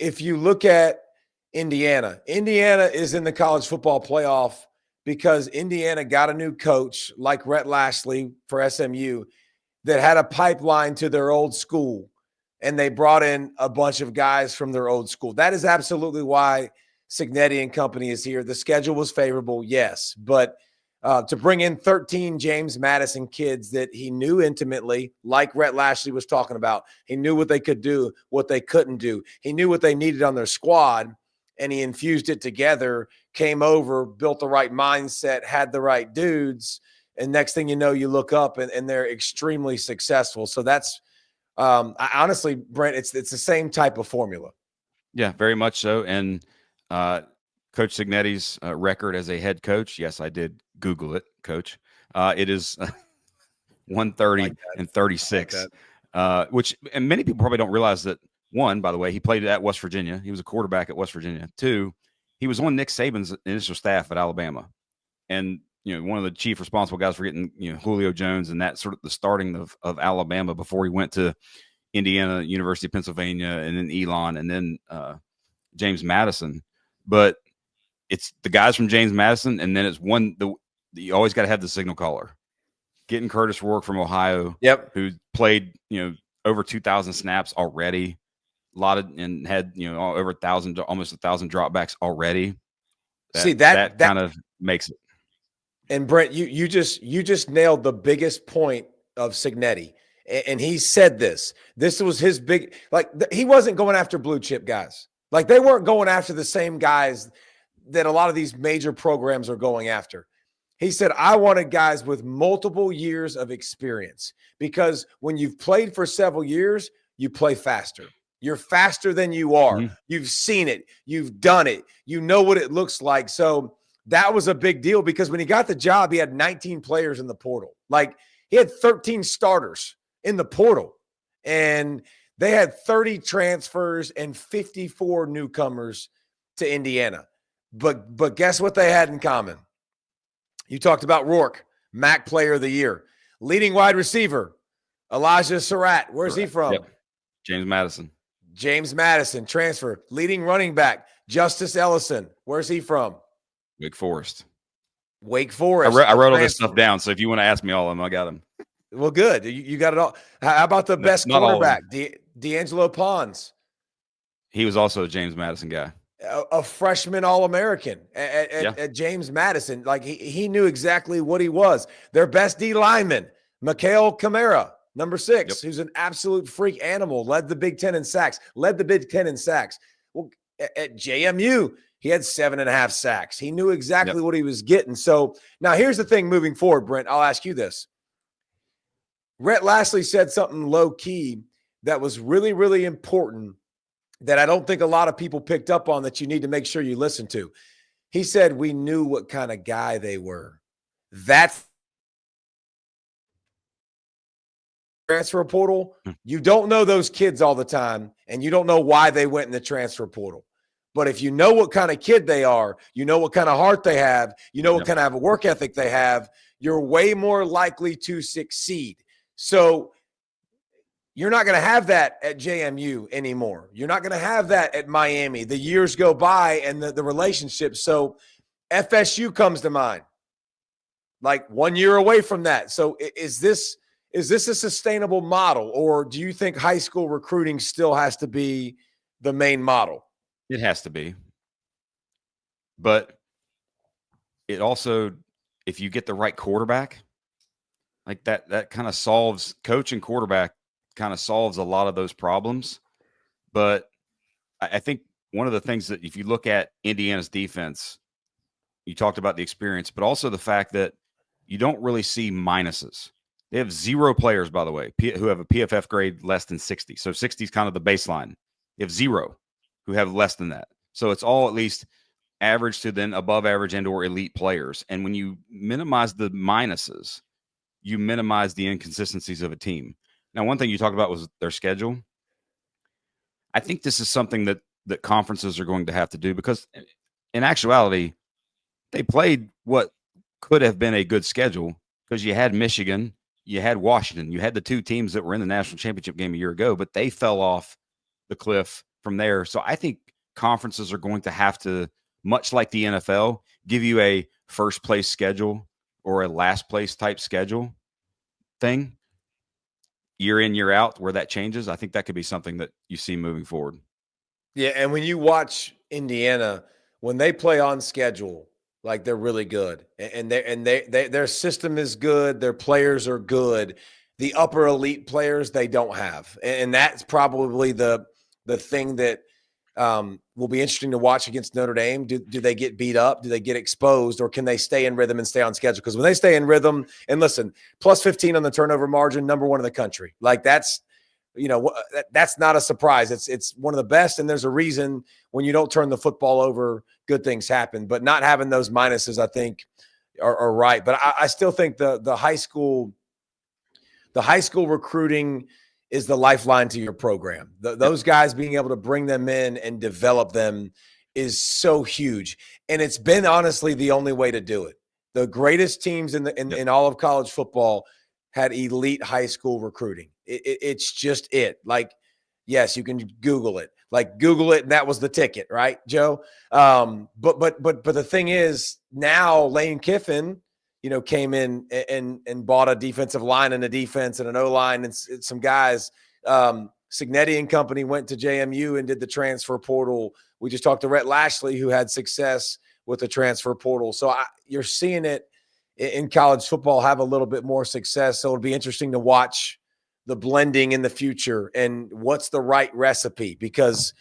if you look at Indiana is in the college football playoff because Indiana got a new coach like Rhett Lashlee for SMU that had a pipeline to their old school, and they brought in a bunch of guys from their old school. That is absolutely why Cignetti and company is here. The schedule was favorable, yes, but to bring in 13 James Madison kids that he knew intimately, like Rhett Lashlee was talking about, he knew what they could do, what they couldn't do. He knew what they needed on their squad, and he infused it together, came over, built the right mindset, had the right dudes, and next thing you know, you look up and they're extremely successful. So that's honestly, Brent, it's the same type of formula. Yeah, very much so. And Coach Cignetti's record as a head coach, yes, I did Google it, Coach. It is 130 and 36, which, and many people probably don't realize that. One, by the way, he played at West Virginia. He was a quarterback at West Virginia. Two, he was on Nick Saban's initial staff at Alabama. And, one of the chief responsible guys for getting, Julio Jones and that sort of the starting of Alabama before he went to Indiana, University of Pennsylvania, and then Elon, and then James Madison. But it's the guys from James Madison, and then it's you always got to have the signal caller. Getting Curtis Rourke from Ohio, who played, over 2,000 snaps already. And had over 1,000, almost 1,000 dropbacks already. That kind of makes it. And Brent, you just nailed the biggest point of Cignetti, and he said this. This was his big, he wasn't going after blue chip guys. Like they weren't going after the same guys that a lot of these major programs are going after. He said, I wanted guys with multiple years of experience because when you've played for several years, you play faster. You're faster than you are. Mm-hmm. You've seen it. You've done it. You know what it looks like. So that was a big deal because when he got the job, he had 19 players in the portal. Like he had 13 starters in the portal. And they had 30 transfers and 54 newcomers to Indiana. But guess what they had in common? You talked about Rourke, MAC Player of the Year. Leading wide receiver, Elijah Surratt. Where's he from? Yep. James Madison. James Madison, transfer. Leading running back, Justice Ellison. Where's he from? Wake Forest. Wake Forest. I wrote all this stuff down, so if you want to ask me all of them, I got them. Well, good. You got it all. How about the best quarterback, D'Angelo Pons? He was also a James Madison guy. A freshman All-American at James Madison. Like he knew exactly what he was. Their best D lineman, Mikhail Kamara, number 6, who's an absolute freak animal, led the Big Ten in sacks. Well, at JMU, he had 7.5 sacks. He knew exactly what he was getting. So now here's the thing moving forward, Brent. I'll ask you this. Rhett Lashlee said something low-key that was really, really important that I don't think a lot of people picked up on that you need to make sure you listen to. He said, we knew what kind of guy they were. That's transfer portal. You don't know those kids all the time, and you don't know why they went in the transfer portal. But if you know what kind of kid they are, you know what kind of heart they have, you know what kind of work ethic they have, you're way more likely to succeed. So you're not going to have that at JMU anymore. You're not going to have that at Miami. The years go by and the relationships. So FSU comes to mind, like 1 year away from that. So is this a sustainable model, or do you think high school recruiting still has to be the main model? It has to be. But it also, if you get the right quarterback, like that kind of solves, coach and quarterback kind of solves a lot of those problems. But I think one of the things that if you look at Indiana's defense, you talked about the experience, but also the fact that you don't really see minuses. They have 0 players, by the way, who have a PFF grade less than 60. So 60 is kind of the baseline. You have 0 who have less than that. So it's all at least average to then above average and or elite players. And when you minimize the minuses, you minimize the inconsistencies of a team. Now, one thing you talked about was their schedule. I think this is something that conferences are going to have to do because in actuality, they played what could have been a good schedule because you had Michigan, you had Washington, you had the 2 teams that were in the national championship game a year ago, but they fell off the cliff from there. So I think conferences are going to have to, much like the NFL, give you a first place schedule or a last place type schedule thing year in, year out, where that changes. I think that could be something that you see moving forward. Yeah, and when you watch Indiana, when they play on schedule, like they're really good, and their system is good, their players are good. The upper elite players they don't have, and that's probably the thing that will be interesting to watch against Notre Dame. Do they get beat up? Do they get exposed, or can they stay in rhythm and stay on schedule? Because when they stay in rhythm, and listen, plus 15 on the turnover margin, number one in the country, like that's. That's not a surprise. It's one of the best, and there's a reason when you don't turn the football over, good things happen. But not having those minuses, I think, are right. But I still think the high school recruiting is the lifeline to your program. Those guys being able to bring them in and develop them is so huge, and it's been honestly the only way to do it. The greatest teams in all of college football had elite high school recruiting. It's just it. Like, yes, you can Google it. Like, Google it, and that was the ticket, right, Joe? But the thing is, now Lane Kiffin, came in and bought a defensive line and a defense and an O-line and some guys. Cignetti and company went to JMU and did the transfer portal. We just talked to Rhett Lashley, who had success with the transfer portal. So you're seeing it in college football have a little bit more success. So it'll be interesting to watch the blending in the future and what's the right recipe, because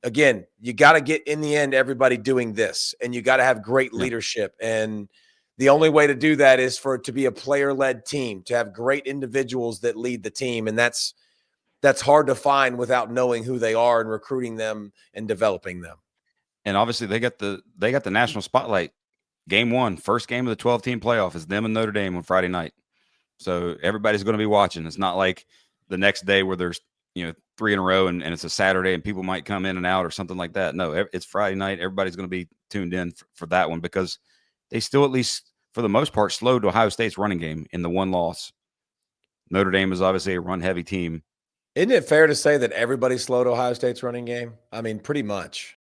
again, you got to get in the end, everybody doing this, and you got to have great leadership. And the only way to do that is for it to be a player-led team, to have great individuals that lead the team. And that's hard to find without knowing who they are and recruiting them and developing them. And obviously they got the national spotlight. Game one, first game of the 12-team playoff is them and Notre Dame on Friday night. So everybody's going to be watching. It's not like the next day where there's 3 in a row and it's a Saturday and people might come in and out or something like that. No, it's Friday night. Everybody's going to be tuned in for that one, because they still, at least for the most part, slowed Ohio State's running game in the one loss. Notre Dame is obviously a run-heavy team. Isn't it fair to say that everybody slowed Ohio State's running game? I mean, pretty much.